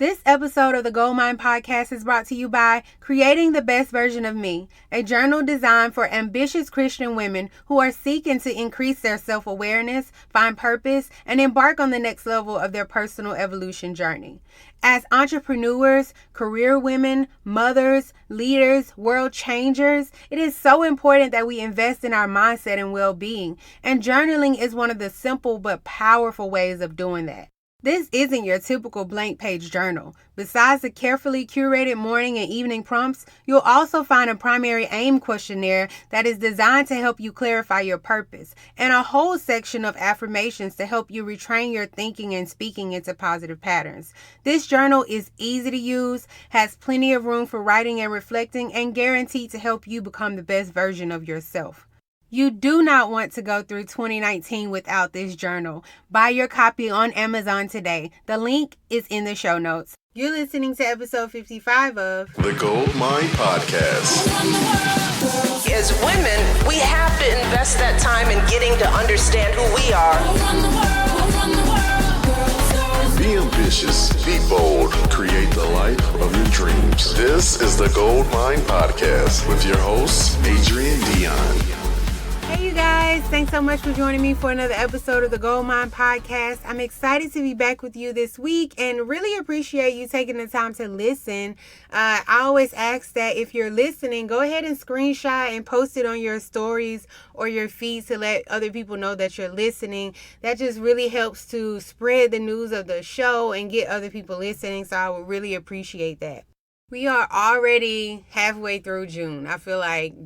This episode of the Gold Mine Podcast is brought to you by Creating the Best Version of Me, a journal designed for ambitious Christian women who are seeking to increase their self-awareness, find purpose, and embark on the next level of their personal evolution journey. As entrepreneurs, career women, mothers, leaders, world changers, it is so important that we invest in our mindset and well-being, and journaling is one of the simple but powerful ways of doing that. This isn't your typical blank page journal. Besides the carefully curated morning and evening prompts, you'll also find a primary aim questionnaire that is designed to help you clarify your purpose, and a whole section of affirmations to help you retrain your thinking and speaking into positive patterns. This journal is easy to use, has plenty of room for writing and reflecting, and guaranteed to help you become the best version of yourself. You do not want to go through 2019 without this journal. Buy your copy on Amazon today. The link is in the show notes. You're listening to episode 55 of The Gold Mine Podcast. As women, we have to invest that time in getting to understand who we are. Be ambitious, be bold, create the life of your dreams. This is the Gold Mine Podcast with your host, Adrienne Dion. Hey you guys, thanks so much for joining me for another episode of the Gold Mine Podcast. I'm excited to be back with you this week and really appreciate you taking the time to listen. I always ask that if you're listening, go ahead and screenshot and post it on your stories or your feeds to let other people know that you're listening. That just really helps to spread the news of the show and get other people listening, so I would really appreciate that. We are already halfway through June. I feel like,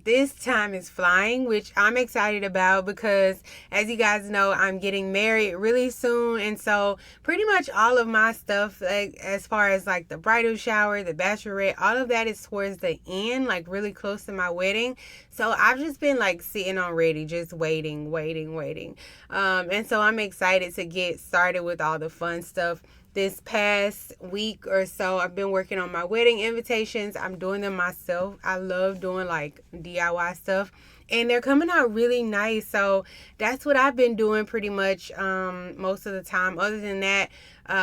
this time is flying, which I'm excited about because, as you guys know, I'm getting married really soon. And so pretty much all of my stuff, as far as the bridal shower, the bachelorette, all of that is towards the end, really close to my wedding. So I've just been sitting on ready, just waiting. And so I'm excited to get started with all the fun stuff. This past week or so, I've been working on my wedding invitations. I'm doing them myself. I love doing DIY stuff, and they're coming out really nice. So that's what I've been doing pretty much most of the time. Other than that,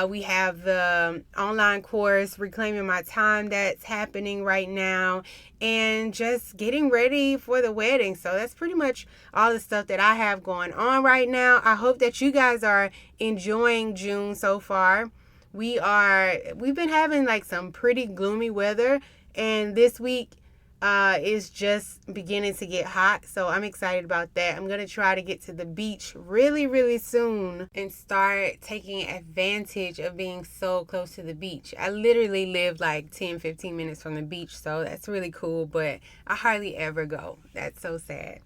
we have the online course, Reclaiming My Time, that's happening right now, and just getting ready for the wedding. So that's pretty much all the stuff that I have going on right now. I hope that you guys are enjoying June so far. We've been having some pretty gloomy weather, and this week is just beginning to get hot, so I'm excited about that. I'm going to try to get to the beach really, really soon and start taking advantage of being so close to the beach. I literally live 10-15 minutes from the beach, so that's really cool, but I hardly ever go. That's so sad.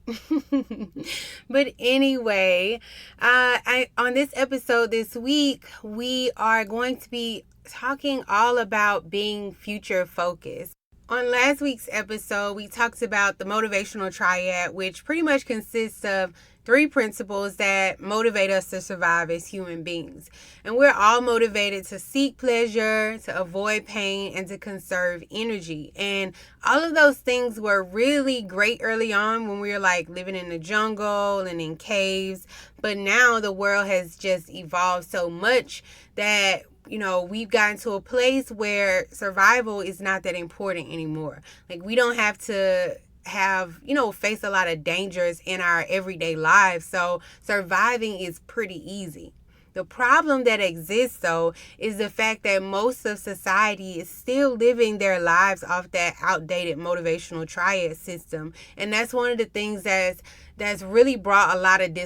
But anyway, on this episode this week, we are going to be talking all about being future focused. On last week's episode, we talked about the motivational triad, which pretty much consists of 3 principles that motivate us to survive as human beings. And we're all motivated to seek pleasure, to avoid pain, and to conserve energy. And all of those things were really great early on when we were living in the jungle and in caves. But now the world has just evolved so much that we've gotten to a place where survival is not that important anymore. We don't have to face a lot of dangers in our everyday lives. So surviving is pretty easy. The problem that exists, though, is the fact that most of society is still living their lives off that outdated motivational triad system. And that's one of the things that's really brought a lot of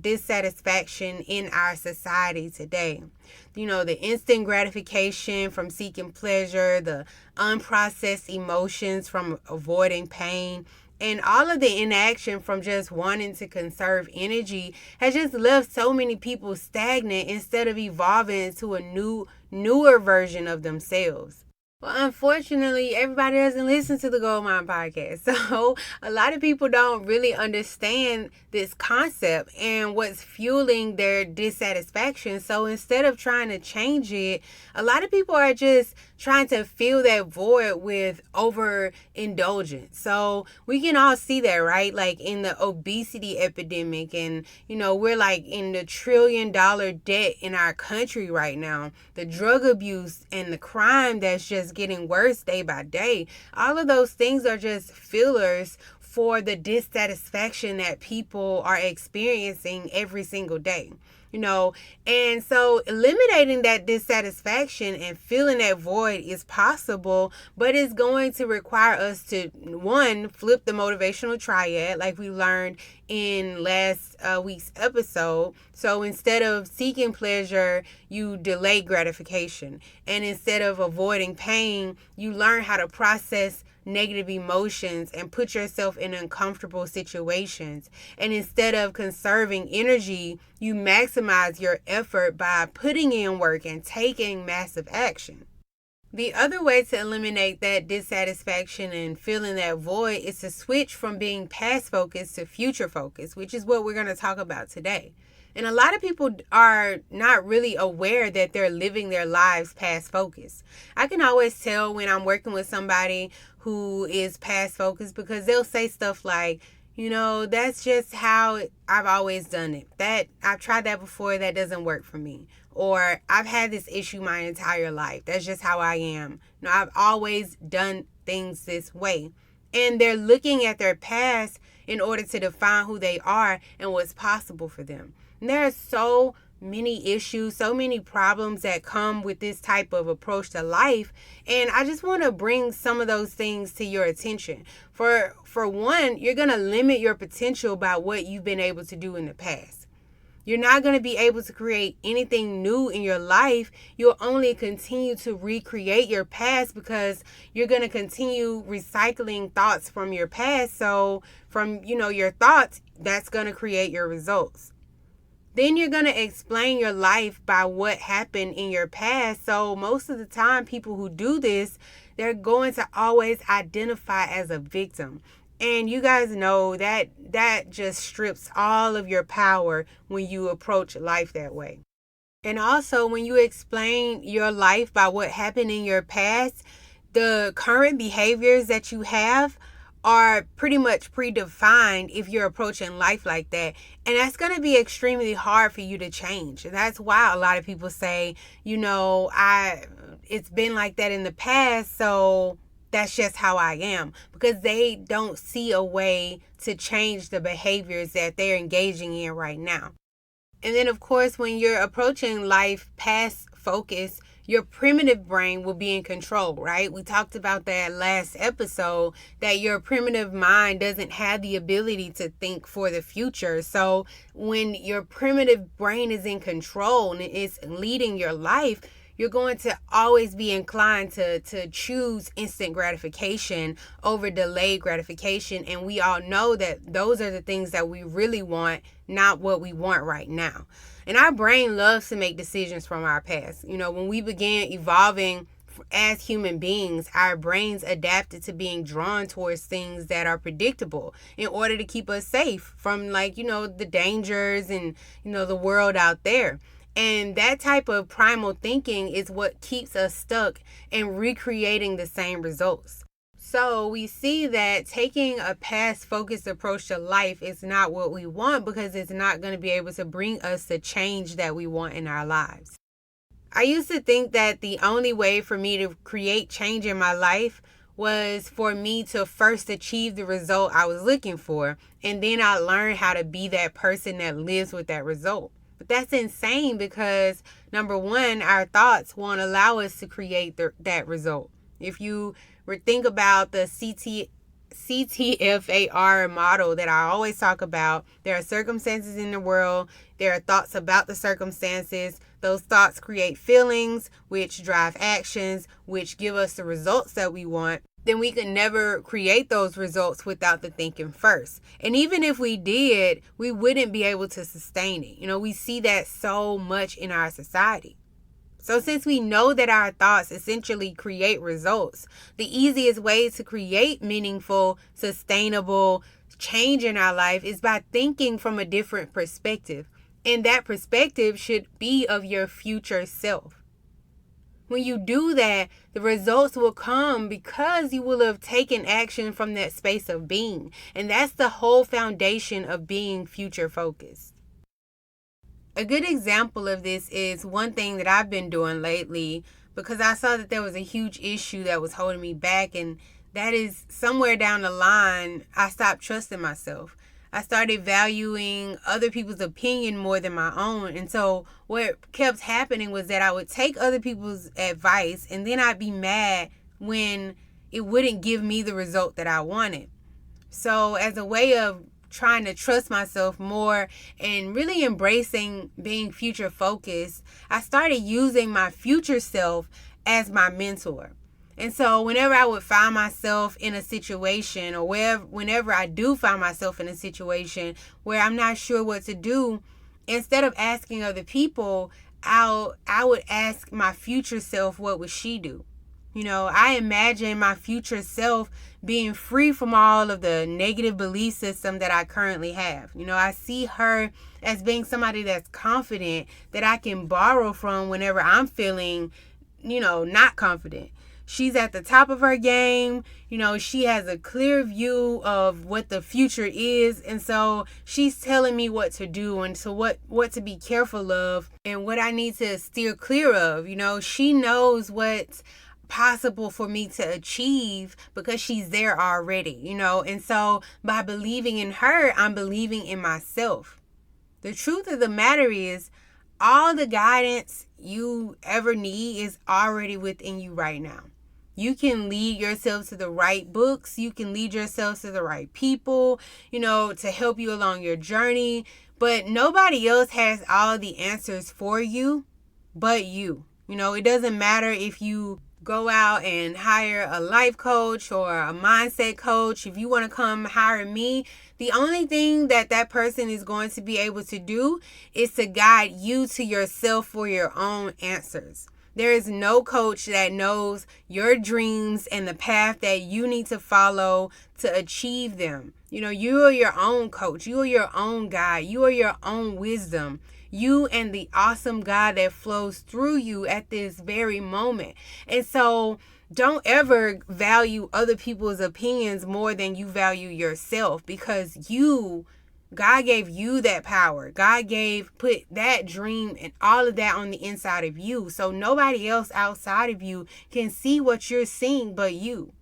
dissatisfaction in our society today. The instant gratification from seeking pleasure, the unprocessed emotions from avoiding pain, and all of the inaction from just wanting to conserve energy has just left so many people stagnant instead of evolving into a newer version of themselves. Well, unfortunately, everybody doesn't listen to the Gold Mine podcast. So a lot of people don't really understand this concept and what's fueling their dissatisfaction. So instead of trying to change it, a lot of people are just trying to fill that void with overindulgence. So we can all see that, right? Like in the obesity epidemic, and we're like in the $1 trillion debt in our country right now. The drug abuse and the crime that's just getting worse day by day. All of those things are just fillers for the dissatisfaction that people are experiencing every single day. And so eliminating that dissatisfaction and filling that void is possible, but it's going to require us to, one, flip the motivational triad like we learned in last week's episode. So instead of seeking pleasure, you delay gratification. And instead of avoiding pain, you learn how to process negative emotions and put yourself in uncomfortable situations. And instead of conserving energy, you maximize your effort by putting in work and taking massive action. The other way to eliminate that dissatisfaction and filling that void is to switch from being past focused to future focused, which is what we're going to talk about today. And a lot of people are not really aware that they're living their lives past focused. I can always tell when I'm working with somebody who is past focused because they'll say stuff like, that's just how I've always done it. That I've tried that before, that doesn't work for me. Or I've had this issue my entire life. That's just how I am. I've always done things this way. And they're looking at their past in order to define who they are and what's possible for them. And there are so many issues, so many problems that come with this type of approach to life. And I just want to bring some of those things to your attention. For one, you're going to limit your potential by what you've been able to do in the past. You're not going to be able to create anything new in your life. You'll only continue to recreate your past because you're going to continue recycling thoughts from your past. So from, your thoughts, that's going to create your results. Then you're going to explain your life by what happened in your past. So most of the time, people who do this, they're going to always identify as a victim. And you guys know that just strips all of your power when you approach life that way. And also, when you explain your life by what happened in your past, the current behaviors that you have are pretty much predefined if you're approaching life like that. And that's going to be extremely hard for you to change. And that's why a lot of people say, it's been like that in the past, so that's just how I am. Because they don't see a way to change the behaviors that they're engaging in right now. And then, of course, when you're approaching life past focus, your primitive brain will be in control, right? We talked about that last episode, that your primitive mind doesn't have the ability to think for the future. So when your primitive brain is in control and it's leading your life, you're going to always be inclined to choose instant gratification over delayed gratification. And we all know that those are the things that we really want, not what we want right now. And our brain loves to make decisions from our past. When we began evolving as human beings, our brains adapted to being drawn towards things that are predictable in order to keep us safe from the dangers and, the world out there. And that type of primal thinking is what keeps us stuck and recreating the same results. So we see that taking a past-focused approach to life is not what we want because it's not going to be able to bring us the change that we want in our lives. I used to think that the only way for me to create change in my life was for me to first achieve the result I was looking for, and then I learned how to be that person that lives with that result. But that's insane because, number one, our thoughts won't allow us to create that result. If you think about the CTFAR model that I always talk about, there are circumstances in the world, there are thoughts about the circumstances. Those thoughts create feelings, which drive actions, which give us the results that we want. Then we could never create those results without the thinking first. And even if we did, we wouldn't be able to sustain it. We see that so much in our society. So since we know that our thoughts essentially create results, the easiest way to create meaningful, sustainable change in our life is by thinking from a different perspective. And that perspective should be of your future self. When you do that, the results will come because you will have taken action from that space of being. And that's the whole foundation of being future focused. A good example of this is one thing that I've been doing lately, because I saw that there was a huge issue that was holding me back, and that is somewhere down the line, I stopped trusting myself. I started valuing other people's opinion more than my own. And so what kept happening was that I would take other people's advice and then I'd be mad when it wouldn't give me the result that I wanted. So as a way of trying to trust myself more and really embracing being future focused, I started using my future self as my mentor. And so whenever I would find myself in a situation, or whenever I do find myself in a situation where I'm not sure what to do, instead of asking other people, I would ask my future self, what would she do? I imagine my future self being free from all of the negative belief system that I currently have. I see her as being somebody that's confident, that I can borrow from whenever I'm feeling, not confident. She's at the top of her game. She has a clear view of what the future is. And so she's telling me what to do and so what to be careful of and what I need to steer clear of. She knows what's possible for me to achieve because she's there already, And so by believing in her, I'm believing in myself. The truth of the matter is, all the guidance you ever need is already within you right now. You can lead yourself to the right books. You can lead yourself to the right people, to help you along your journey. But nobody else has all the answers for you but you. It doesn't matter if you go out and hire a life coach or a mindset coach. If you want to come hire me, the only thing that person is going to be able to do is to guide you to yourself for your own answers. There is no coach that knows your dreams and the path that you need to follow to achieve them. You are your own coach. You are your own guide. You are your own wisdom. You and the awesome God that flows through you at this very moment. And so don't ever value other people's opinions more than you value yourself, because God gave you that power. God put that dream and all of that on the inside of you. So nobody else outside of you can see what you're seeing but you.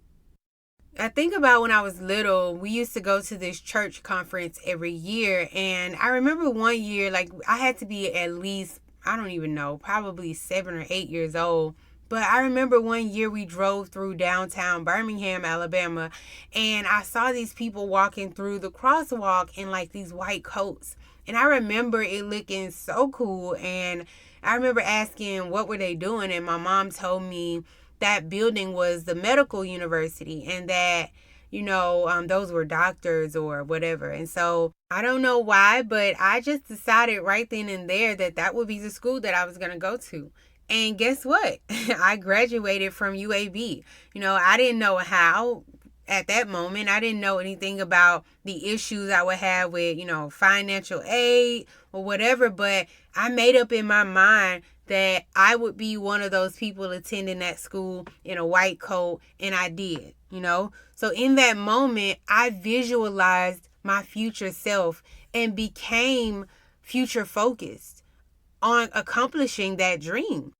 I think about when I was little, we used to go to this church conference every year. And I remember one year, I had to be at least, I don't even know, probably 7 or 8 years old. But I remember one year we drove through downtown Birmingham, Alabama, and I saw these people walking through the crosswalk in these white coats. And I remember it looking so cool. And I remember asking what were they doing, and my mom told me that building was the medical university and that, those were doctors or whatever. And so I don't know why, but I just decided right then and there that would be the school that I was going to go to. And guess what? I graduated from UAB. I didn't know how at that moment. I didn't know anything about the issues I would have with, financial aid or whatever. But I made up in my mind that I would be one of those people attending that school in a white coat. And I did, So in that moment, I visualized my future self and became future focused on accomplishing that dream.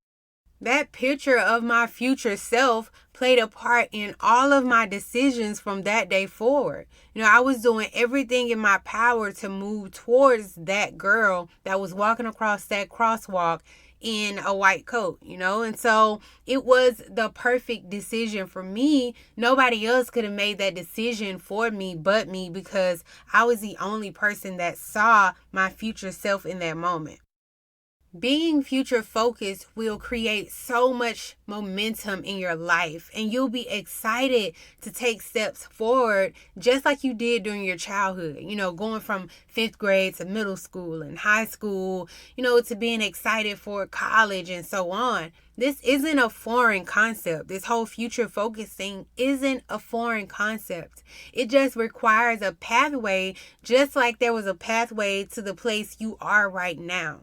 That picture of my future self played a part in all of my decisions from that day forward. I was doing everything in my power to move towards that girl that was walking across that crosswalk in a white coat, and so it was the perfect decision for me. Nobody else could have made that decision for me but me, because I was the only person that saw my future self in that moment. Being future focused will create so much momentum in your life, and you'll be excited to take steps forward just like you did during your childhood. Going from 5th grade to middle school and high school, to being excited for college and so on. This isn't a foreign concept. This whole future focus thing isn't a foreign concept. It just requires a pathway, just like there was a pathway to the place you are right now.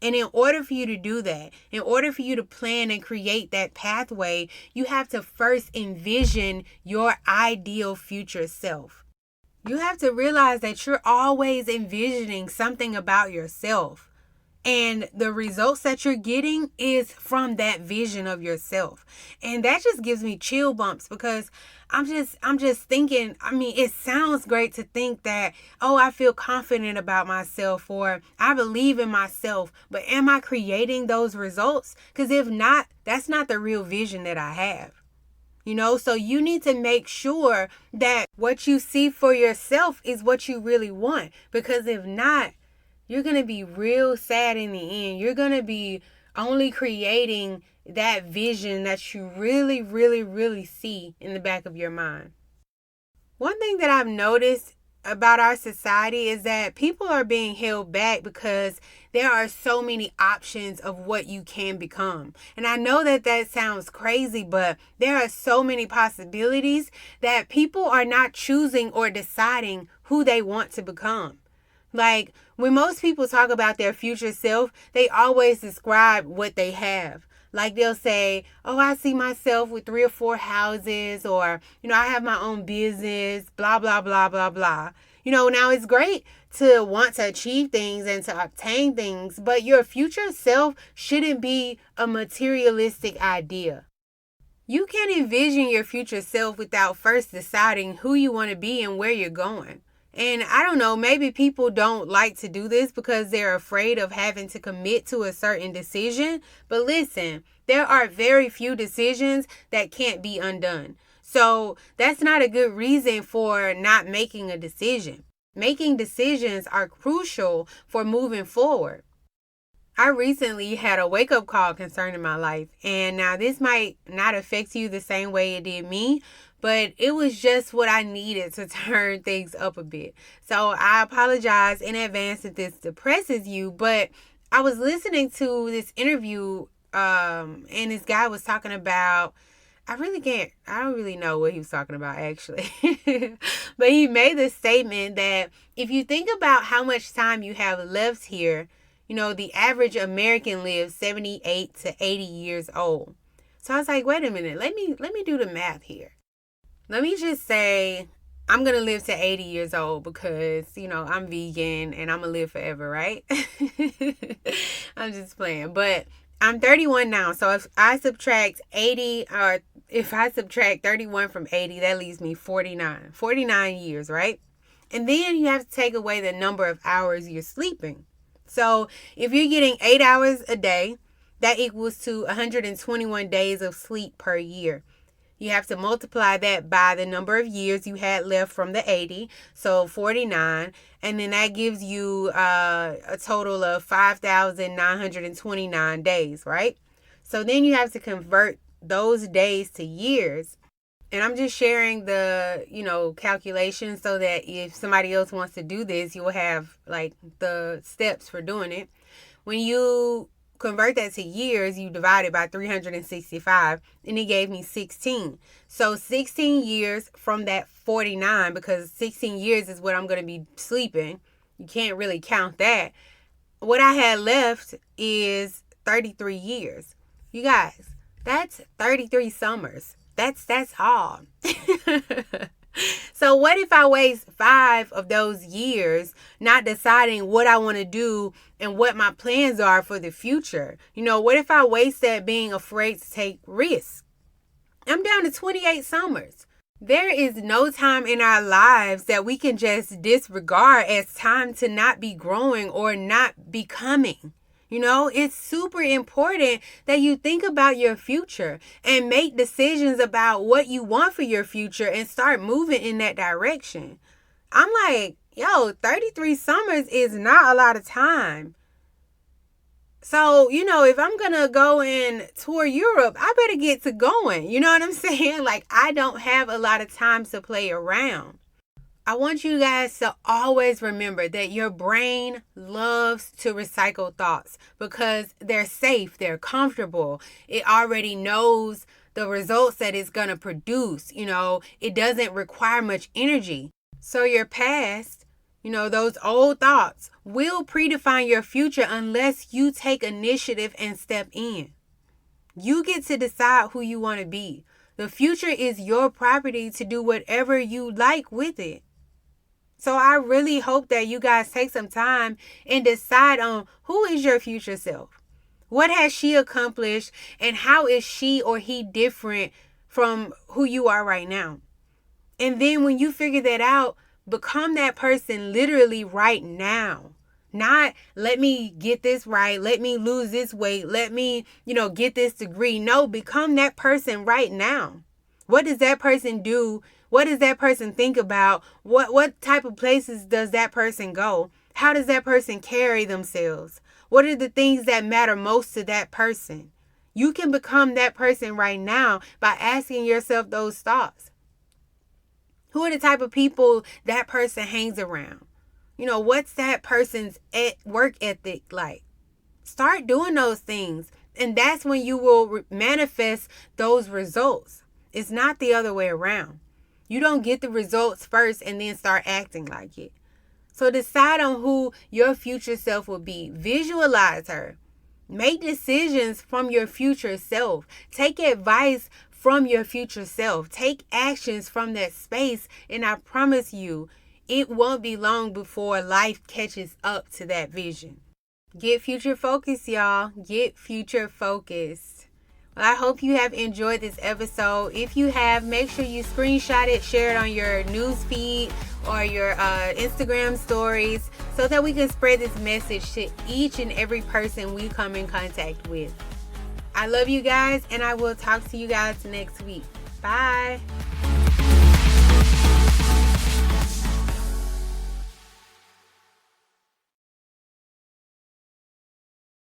And in order for you to do that, in order for you to plan and create that pathway, you have to first envision your ideal future self. You have to realize that you're always envisioning something about yourself. And the results that you're getting is from that vision of yourself. And that just gives me chill bumps because I'm just thinking, it sounds great to think that, I feel confident about myself or I believe in myself, but am I creating those results? Because if not, that's not the real vision that I have. So you need to make sure that what you see for yourself is what you really want. Because if not, you're going to be real sad in the end. You're going to be only creating that vision that you really, really, really see in the back of your mind. One thing that I've noticed about our society is that people are being held back because there are so many options of what you can become. And I know that sounds crazy, but there are so many possibilities that people are not choosing or deciding who they want to become. Like, when most people talk about their future self, they always describe what they have. Like, they'll say, I see myself with 3 or 4 houses, or, I have my own business, blah, blah, blah, blah, blah. Now it's great to want to achieve things and to obtain things, but your future self shouldn't be a materialistic idea. You can't envision your future self without first deciding who you want to be and where you're going. And I don't know, maybe people don't like to do this because they're afraid of having to commit to a certain decision. But listen, there are very few decisions that can't be undone. So that's not a good reason for not making a decision. Making decisions are crucial for moving forward. I recently had a wake-up call concerning my life. And now this might not affect you the same way it did me, but it was just what I needed to turn things up a bit. So I apologize in advance if this depresses you, but I was listening to this interview and this guy was talking about, I don't really know what he was talking about actually. But he made this statement that if you think about how much time you have left here, the average American lives 78 to 80 years old. So I was like, wait a minute, let me do the math here. Let me just say I'm going to live to 80 years old because, I'm vegan and I'm going to live forever, right? I'm just playing. But I'm 31 now. So if I subtract 80 or if I subtract 31 from 80, that leaves me 49. 49 years, right? And then you have to take away the number of hours you're sleeping. So if you're getting 8 hours a day, that equals to 121 days of sleep per year. You have to multiply that by the number of years you had left from the 80, so 49, and then that gives you a total of 5,929 days, right? So then you have to convert those days to years. And I'm just sharing the, calculation so that if somebody else wants to do this, you'll have like the steps for doing it. When you convert that to years, you divide it by 365, and it gave me 16. So 16 years from that 49, because 16 years is what I'm going to be sleeping. You can't really count that. What I had left is 33 years. You guys, that's 33 summers. That's all. So what if I waste 5 of those years not deciding what I want to do and what my plans are for the future? What if I waste that being afraid to take risks? I'm down to 28 summers. There is no time in our lives that we can just disregard as time to not be growing or not becoming. It's super important that you think about your future and make decisions about what you want for your future and start moving in that direction. I'm like, 33 summers is not a lot of time. So, if I'm going to go and tour Europe, I better get to going. You know what I'm saying? Like, I don't have a lot of time to play around. I want you guys to always remember that your brain loves to recycle thoughts because they're safe, they're comfortable. It already knows the results that it's going to produce. It doesn't require much energy. So your past, those old thoughts will predefine your future unless you take initiative and step in. You get to decide who you want to be. The future is your property to do whatever you like with it. So I really hope that you guys take some time and decide on who is your future self. What has she accomplished and how is she or he different from who you are right now? And then when you figure that out, become that person literally right now. Not let me get this right. Let me lose this weight. Let me, get this degree. No, become that person right now. What does that person do? What does that person think about? What type of places does that person go? How does that person carry themselves? What are the things that matter most to that person? You can become that person right now by asking yourself those thoughts. Who are the type of people that person hangs around? What's that person's work ethic like? Start doing those things. And that's when you will manifest those results. It's not the other way around. You don't get the results first and then start acting like it. So decide on who your future self will be. Visualize her. Make decisions from your future self. Take advice from your future self. Take actions from that space. And I promise you, it won't be long before life catches up to that vision. Get future focused, y'all. Get future focused. I hope you have enjoyed this episode. If you have, make sure you screenshot it, share it on your news feed or your Instagram stories so that we can spread this message to each and every person we come in contact with. I love you guys, and I will talk to you guys next week. Bye.